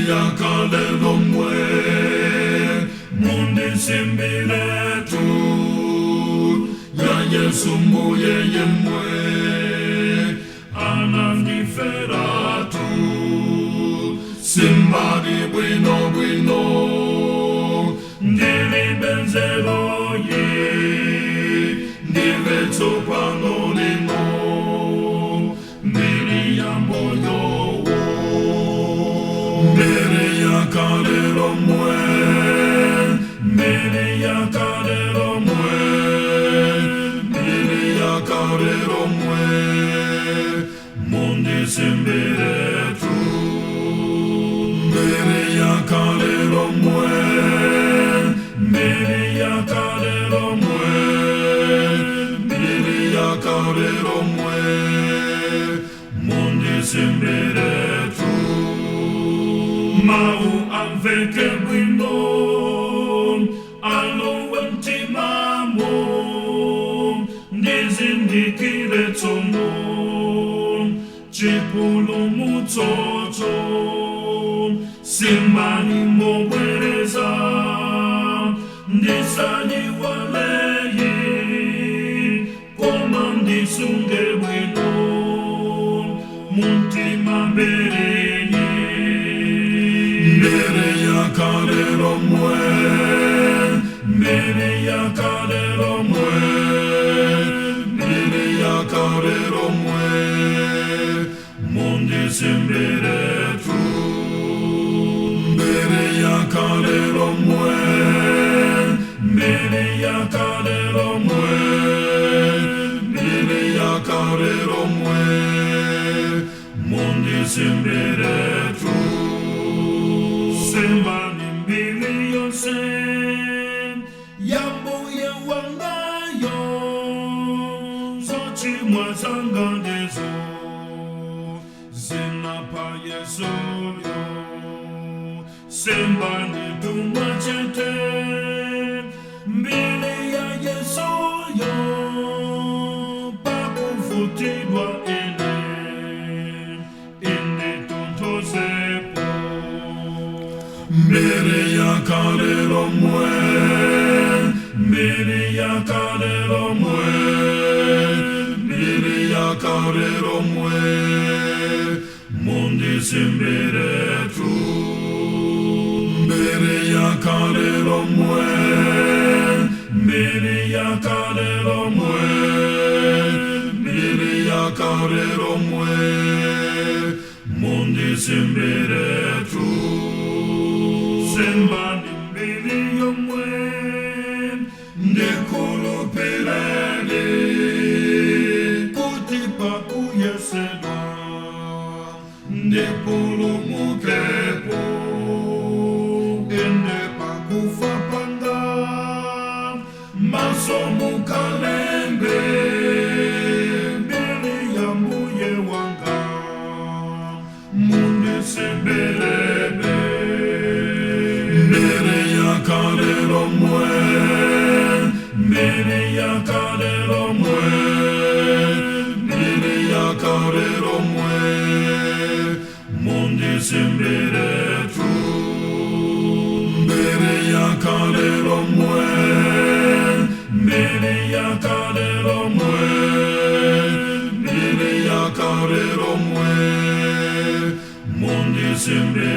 yakalelo mwe mundi simbile tu ya Yesu muye yemwe ananifera tu simbadi bwino bwino ndili benzelo ye ndile topano limo mbili ya moyo mbili ya kalelo mwe mbili ya kalelo mwe mbili ya kalelo mwe mundi simbile tu mbili ya kalelo mwe mbili ya kalelo mwe mbili ya kalelo mwe mundi simbile tu mau amveke bwino alo wentimamo ndizindikile tsono chipulu mutsoto simbani mobwereza ndisani waleyi koma ndisunge bwino muntima mbereyi mbere ya kalelo mwe mbere ya kalelo mwe mbere ya kalelo mwe mundi simbile tu mbere ya kalelo mwe mbere ya kalelo mwe mbere ya kalelo mwe mundi simbile tu sembani mbili yose yambuye wangayo zochi mwazangandezo zinapa yesoyo sembani tumachete mbili ya yesoyo pakufutidwa ene tontosepo mbili ya kalelo mwe mbili ya kalelo mwe mbili ya kalelo mwe mundi simbile tu mbili ya kalelo mwe mbili ya kalelo mwe mbili ya kalelo mwe mundi simbile tu sembani mbili yomwe ndikulupileni kutipa kuyesedwa ndipulumukepo ende pakufa panga masomukalembe mbili ya mbuye wanga mundi simbelebe mbili ya kalelo mwe mbili ya kalelo mwe mbili ya kalelo mwe mundi simbile tu mbili ya kalelo mwe mbili ya kalelo mwe mbili ya kalelo mwe mundi simbile